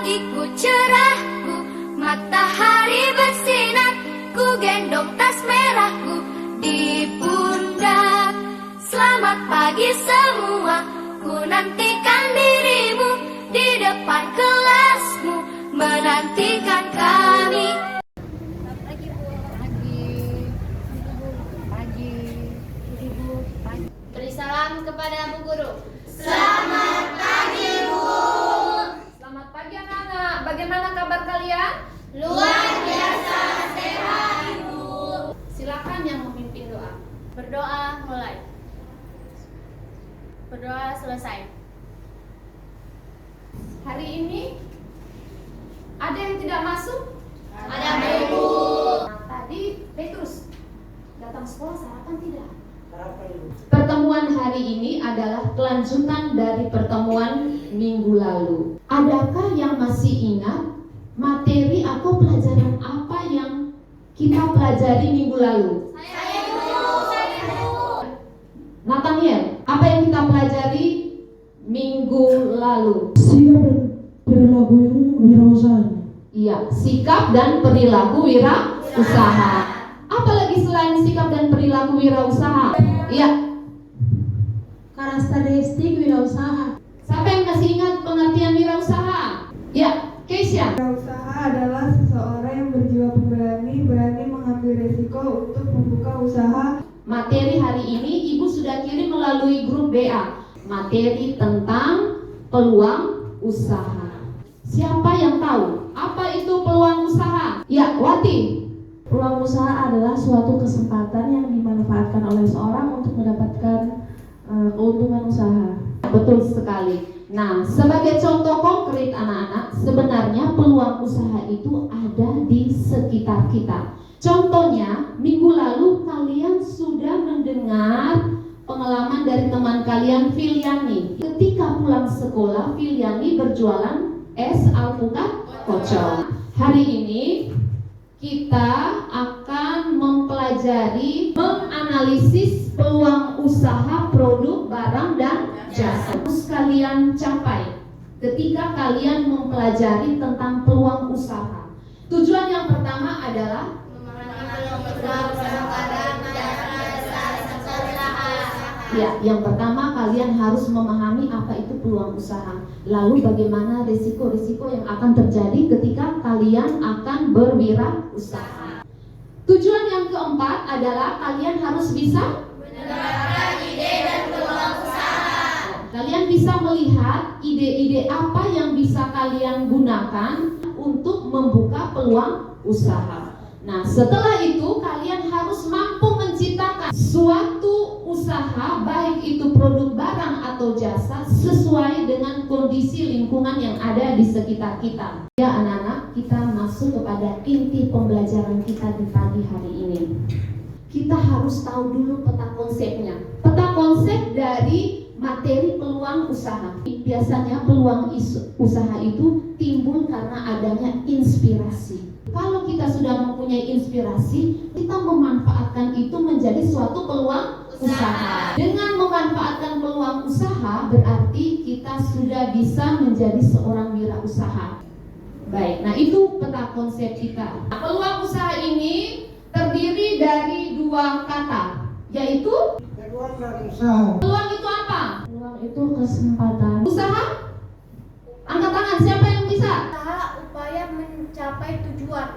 pagiku cerahku, matahari bersinar, ku gendong tas merahku di pundak. Selamat pagi semua, ku nantikan dirimu di depan kelasmu, menantikan kami. Beri salam kepada Bu Guru. Selamat pagi, Bu. Selamat pagi anak-anak. Bagaimana kabar kalian? Luar biasa sehat, Ibu. Silakan yang memimpin doa. Berdoa mulai. Berdoa selesai. Hari ini ada yang tidak masuk? Ada, Bu. Nah, tadi Petrus datang sekolah sarapan tidak? Pertemuan hari ini adalah kelanjutan dari pertemuan minggu lalu. Adakah yang masih ingat materi atau pelajaran apa yang kita pelajari minggu lalu? Saya, Bu. Nathaniel, apa yang kita pelajari minggu lalu? Sikap dan perilaku wirausaha. Iya, sikap dan perilaku wirausaha. Apalagi selain sikap dan perilaku wirausaha? Iya. Karakteristik wirausaha. Siapa yang masih ingat pengertian wirausaha? Ya, Keisha. Wirausaha adalah seseorang yang berjiwa pemberani, berani mengambil resiko untuk membuka usaha. Materi hari ini Ibu sudah kirim melalui grup BA. Materi tentang peluang usaha. Siapa yang tahu apa itu peluang usaha? Ya, Wati. Peluang usaha adalah suatu kesempatan yang dimanfaatkan oleh seorang untuk mendapatkan keuntungan usaha. Betul sekali. Nah, sebagai contoh konkret anak-anak, sebenarnya peluang usaha itu ada di sekitar kita. Contohnya, minggu lalu kalian sudah mendengar pengalaman dari teman kalian Filiani. Ketika pulang sekolah, Filiani berjualan es alpukat kocok. Hari ini kita akan mempelajari, menganalisis peluang usaha produk, barang, dan jasa. Harus kalian capai ketika kalian mempelajari tentang peluang usaha. Tujuan yang pertama adalah ya, yang pertama kalian harus memahami apa itu peluang usaha. Lalu bagaimana risiko-risiko yang akan terjadi ketika kalian akan berwirausaha. Tujuan yang keempat adalah kalian harus bisa Menebarkan ide dan peluang usaha. Kalian bisa melihat ide-ide apa yang bisa kalian gunakan untuk membuka peluang usaha. Nah, setelah itu kalian harus mampu menciptakan suatu usaha, baik itu produk, barang, atau jasa, sesuai dengan kondisi lingkungan yang ada di sekitar kita. Ya anak-anak, kita masuk kepada inti pembelajaran kita di pagi hari ini. Kita harus tahu dulu peta konsepnya. Peta konsep dari materi peluang usaha. Biasanya peluang usaha itu timbul karena adanya inspirasi. Kalau kita sudah mempunyai inspirasi, kita memanfaatkan itu menjadi suatu peluang usaha. Dengan memanfaatkan peluang usaha, berarti kita sudah bisa menjadi seorang wirausaha. Baik, nah itu peta konsep kita. Nah, peluang usaha ini terdiri dari dua kata, yaitu Peluang dan usaha. peluang itu apa? Peluang itu kesempatan. Usaha? Angkat tangan, siapa yang bisa? Usaha upaya mencapai tujuan.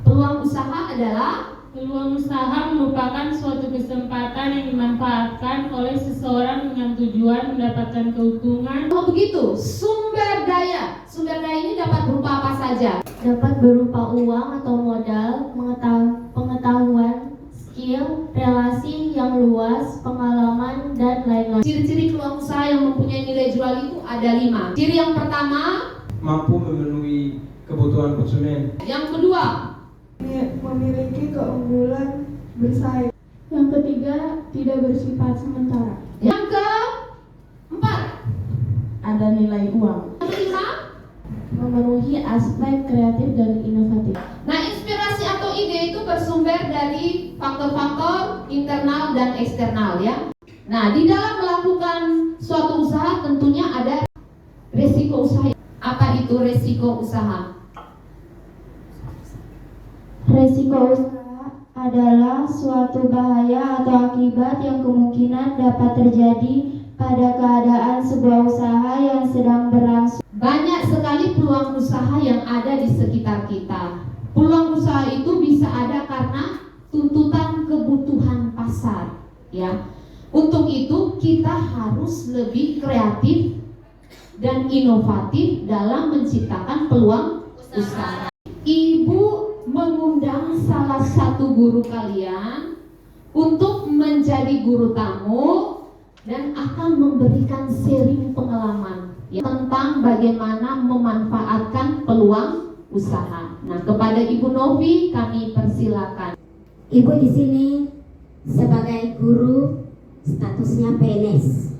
Peluang usaha adalah Peluang usaha merupakan suatu kesempatan yang dimanfaatkan oleh seseorang dengan tujuan mendapatkan keuntungan. kalau begitu, sumber daya. Sumber daya ini dapat berupa apa saja? Dapat berupa uang atau modal, pengetahuan, skill, relasi yang luas, pengalaman, dan lain-lain. Ciri-ciri peluang usaha yang mempunyai nilai jual itu ada 5. Ciri yang pertama, mampu memenuhi kebutuhan konsumen. yang kedua, Memiliki keunggulan bersaing. Yang ketiga, tidak bersifat sementara. yang keempat, Ada nilai uang. yang kelima. Memenuhi aspek kreatif dan inovatif. Nah, inspirasi atau ide itu bersumber dari faktor-faktor internal dan eksternal ya. Nah, di dalam melakukan suatu usaha tentunya ada risiko usaha. Apa itu? itu resiko usaha? Resiko usaha adalah suatu bahaya atau akibat yang kemungkinan dapat terjadi pada keadaan sebuah usaha yang sedang berlangsung. Banyak sekali peluang usaha yang ada di sekitar kita. Peluang usaha itu bisa ada karena tuntutan kebutuhan pasar, ya. Untuk itu kita harus lebih kreatif dan inovatif dalam menciptakan peluang usaha. Ibu mengundang salah satu guru kalian untuk menjadi guru tamu dan akan memberikan sharing pengalaman ya, tentang bagaimana memanfaatkan peluang usaha. Nah, kepada Ibu Novi kami persilakan. Ibu di sini sebagai guru statusnya PNS,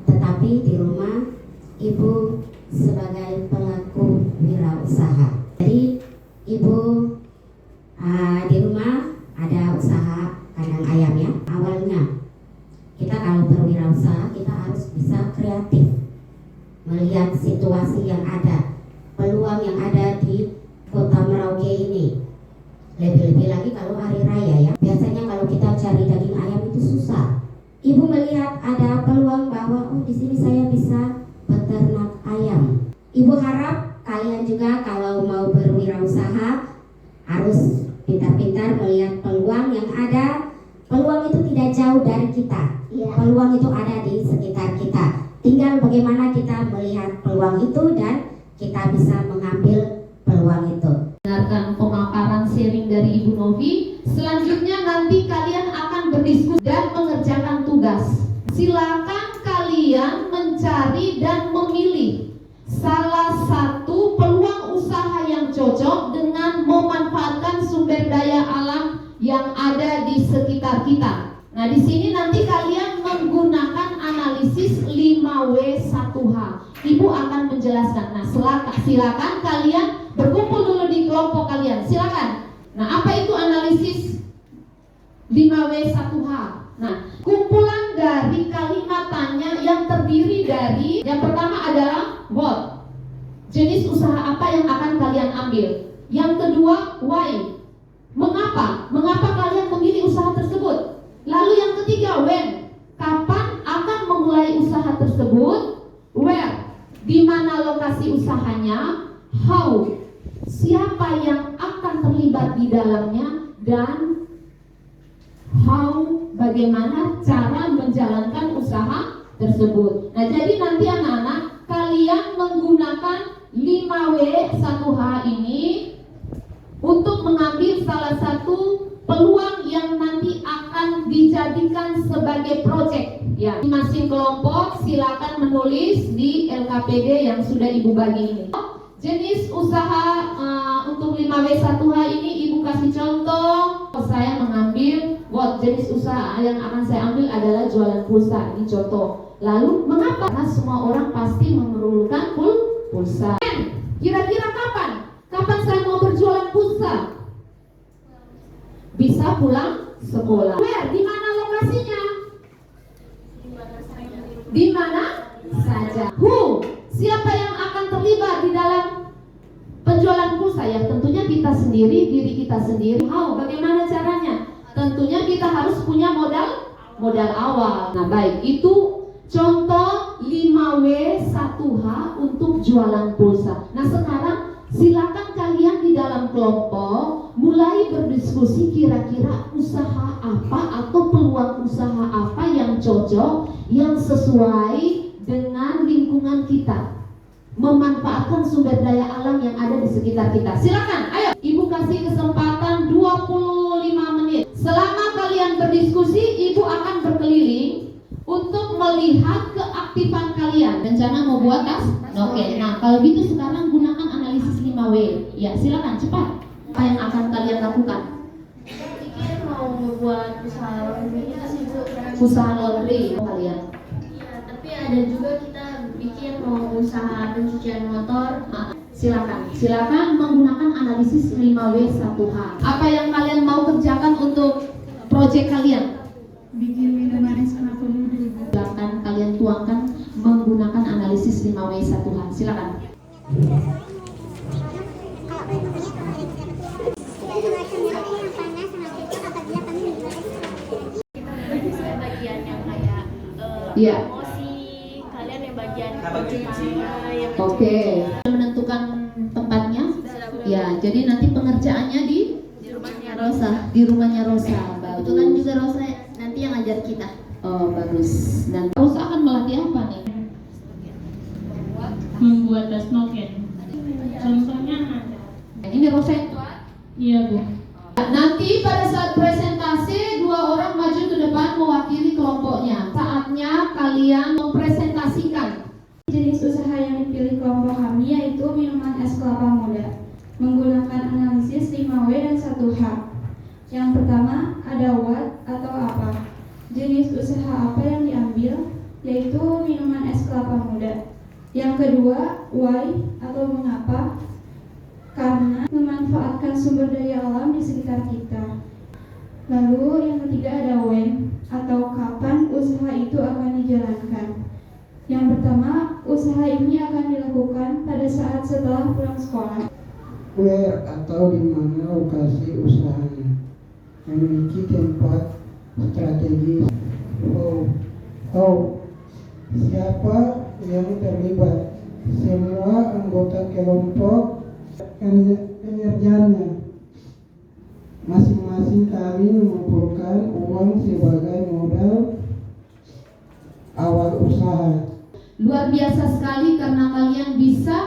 tetapi di rumah Ibu sebagai pelaku wirausaha. Jadi Ibu di rumah ada usaha kandang ayam ya. Awalnya kita kalau berwirausaha kita harus bisa kreatif, melihat situasi yang ada, peluang yang ada di Kota Merauke ini. Lebih-lebih lagi kalau hari raya ya. Biasanya kalau kita cari daging ayam itu susah. Ibu melihat ada peluang bahwa di sini saya bisa beternak ayam. Ibu harap kalian juga kalau mau berwirausaha harus pintar-pintar melihat peluang yang ada. Peluang itu tidak jauh dari kita. Peluang itu ada di sekitar kita. Tinggal bagaimana kita melihat peluang itu dan kita bisa mengambil peluang itu. Dengarkan pemaparan sharing dari Ibu Novi. Selanjutnya nanti kalian akan berdiskusi dan mengerjakan tugas. Silakan kalian mencari dan memilih salah satu peluang usaha yang cocok dengan memanfaatkan sumber daya alam yang ada di sekitar kita. Nah, di sini nanti kalian menggunakan analisis 5W1H. Ibu akan menjelaskan. Nah, silakan kalian berkumpul dulu di kelompok kalian. Silakan. Nah, apa itu analisis 5W1H? Nah, kumpulan dari kalimat tanya yang terdiri dari yang pertama adalah what? Jenis usaha apa yang akan kalian ambil? Yang kedua, why? Mengapa? Mengapa kalian memilih usaha tersebut? Lalu yang ketiga, when? Kapan akan memulai usaha tersebut? Where? Di mana lokasi usahanya? How? Siapa yang akan terlibat di dalamnya? Dan how? Bagaimana cara menjalankan usaha tersebut? Nah, jadi nanti anak-anak kalian menggunakan 5W1H ini untuk mengambil salah satu peluang yang nanti akan dijadikan sebagai proyek ya. Masing kelompok silakan menulis di LKPD yang sudah Ibu bagi ini. Jenis usaha untuk 5W1H ini Ibu kasih contoh. Saya mengambil jenis usaha yang akan saya ambil adalah jualan pulsa. Ini contoh. Lalu mengapa? Karena semua orang pasti memerlukan pulsa. Kira-kira kapan? Kapan saya mau berjualan pulsa? Bisa pulang sekolah. Where? Di mana lokasinya? Di mana saja. Who? Siapa yang akan terlibat di dalam penjualan pulsa? Ya tentunya kita sendiri, diri kita sendiri. How? Bagaimana caranya? Tentunya kita harus punya modal awal. Nah, baik, itu contoh 5W1H untuk jualan pulsa. Nah, sekarang silakan kalian di dalam kelompok mulai berdiskusi kira-kira usaha apa atau peluang usaha apa yang cocok, yang sesuai dengan lingkungan kita, memanfaatkan sumber daya alam yang ada di sekitar kita. Silakan, ayo Ibu kasih kesempatan 25 menit. Selama kalian berdiskusi, Ibu akan berkeliling untuk melihat keaktifan kalian. Rencana mau buat tas? Oke. Nah, kalau gitu sekarang gunakan analisis 5W. Ya, silakan cepat. Apa yang akan kalian lakukan? Pikir mau membuat usaha laundry itu sih Bu. Usaha laundry kalian. Iya, tapi ada juga kita bikin mau usaha pencucian motor. Silakan menggunakan analisis 5W1H. Apa yang kalian mau kerjakan untuk proyek kalian? Bikin minuman es kelapa muda. Silakan kalian tuangkan menggunakan analisis 5W1H. Silakan. Bagian yang kayak Iya. emosi, kalian yang bagian Cuci. yang Oke. Menentukan tempatnya. Ya, jadi nanti pengerjaannya di rumahnya Rosa. di rumahnya Rosa. Bagus. Kebetulan juga Rosa nanti yang ngajar kita. Oh, bagus. Dan Rosa akan melatih apa nih? Membuat tas noken. Contohnya ada. Ini Rosa yang buat. Iya, Bu. Nanti pada saat presentasi dua orang maju ke depan mewakili kelompoknya. Saatnya kalian mempresentasikan. Jenis usaha yang dipilih kelompok kami yaitu minuman es kelapa muda menggunakan analisis 5W dan 1H. Yang pertama ada what atau apa. Jenis usaha apa yang diambil yaitu minuman es kelapa muda. Yang kedua why atau mengapa, karena memanfaatkan sumber daya alam di sekitar kita. Lalu yang ketiga ada when atau kapan usaha itu akan dijalankan. Yang pertama, usaha ini akan dilakukan pada saat setelah pulang sekolah. Where atau di mana lokasi usahanya, memiliki tempat strategis. How siapa yang terlibat, semua anggota kelompok, kinerjanya. Masing-masing kami mengumpulkan uang sebagai modal awal usaha. Luar biasa sekali karena kalian bisa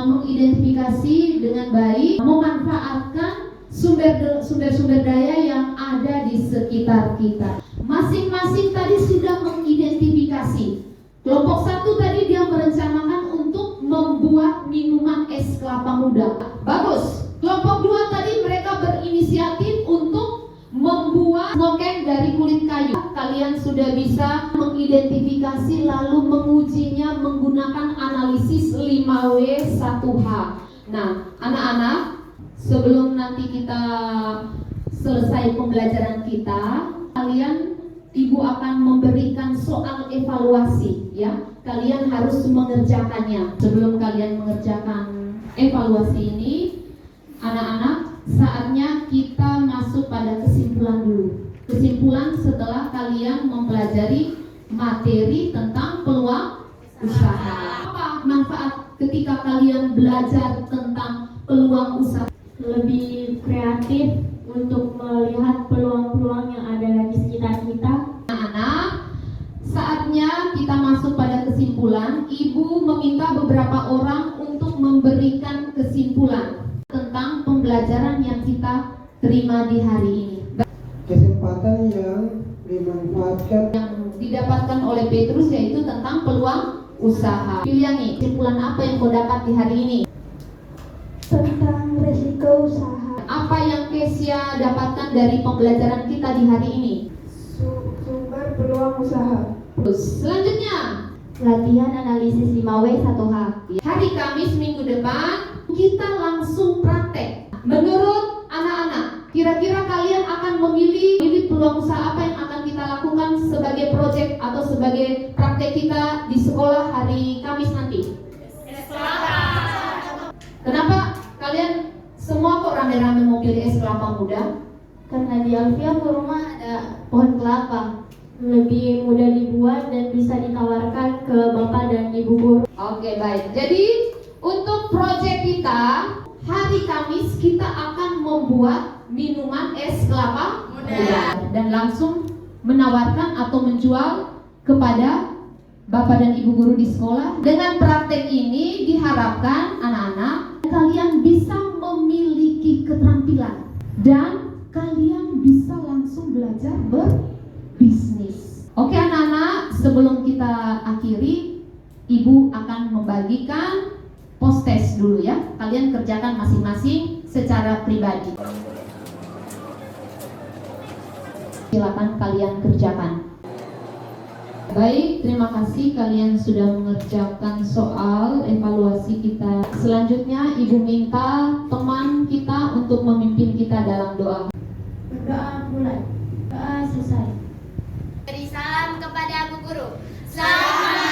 mengidentifikasi dengan baik, memanfaatkan sumber-sumber daya yang ada di sekitar kita. Masing-masing tadi sudah mengidentifikasi. Kelompok satu tadi dia merencanakan untuk membuat minuman es kelapa muda. Bagus. Kelompok dua tadi mereka berinisiatif untuk membuat noken dari kulit kayu. Kalian sudah bisa mengidentifikasi lalu mengujinya menggunakan analisis 5W 1H. Nah, anak-anak, sebelum nanti kita selesai pembelajaran kita, Ibu akan memberikan soal evaluasi, ya. Kalian harus mengerjakannya. Sebelum kalian mengerjakan evaluasi ini, anak-anak, saatnya kita masuk pada kesimpulan dulu. Kesimpulan setelah kalian mempelajari materi tentang peluang usaha. Apa manfaat ketika kalian belajar tentang peluang usaha? Lebih kreatif untuk melihat peluang-peluang yang ada di sekitar kita. Anak-anak, saatnya kita masuk pada kesimpulan. Ibu meminta beberapa orang untuk memberikan kesimpulan tentang pembelajaran yang kita terima di hari ini. Kesempatan yang dimanfaatkan Yang didapatkan oleh Petrus yaitu tentang peluang usaha. Pilihan nih, kesimpulan apa yang kau dapat di hari ini? Tentang resiko usaha. Apa yang Kesia dapatkan dari pembelajaran kita di hari ini? Sumber peluang usaha. Terus selanjutnya, Latihan analisis 5W 1H. hari Kamis minggu depan kita langsung praktek. Menurut anak-anak, kira-kira kalian akan memilih peluang usaha apa yang akan kita lakukan sebagai proyek atau sebagai praktek kita di sekolah hari Kamis nanti? Kenapa kalian semua kok rame-rame mau pilih es kelapa muda? Karena di Alfia ke rumah ada pohon kelapa, lebih mudah dibuat dan bisa ditawarkan ke bapak dan ibu guru. Oke, baik. Jadi untuk proyek kita hari Kamis kita akan membuat minuman es kelapa muda dan langsung menawarkan atau menjual kepada bapak dan ibu guru di sekolah. Dengan praktek ini diharapkan anak-anak kalian bisa memiliki keterampilan dan kalian bisa langsung belajar berbisnis. Oke anak-anak, sebelum kita akhiri, ibu akan membagikan post test dulu ya. Kalian kerjakan masing-masing secara pribadi. Silakan kalian kerjakan. Baik, terima kasih kalian sudah mengerjakan soal evaluasi kita. Selanjutnya ibu minta teman kita untuk memimpin kita dalam doa. Berdoa mulai. Doa selesai. Beri salam kepada Bu Guru. Selamat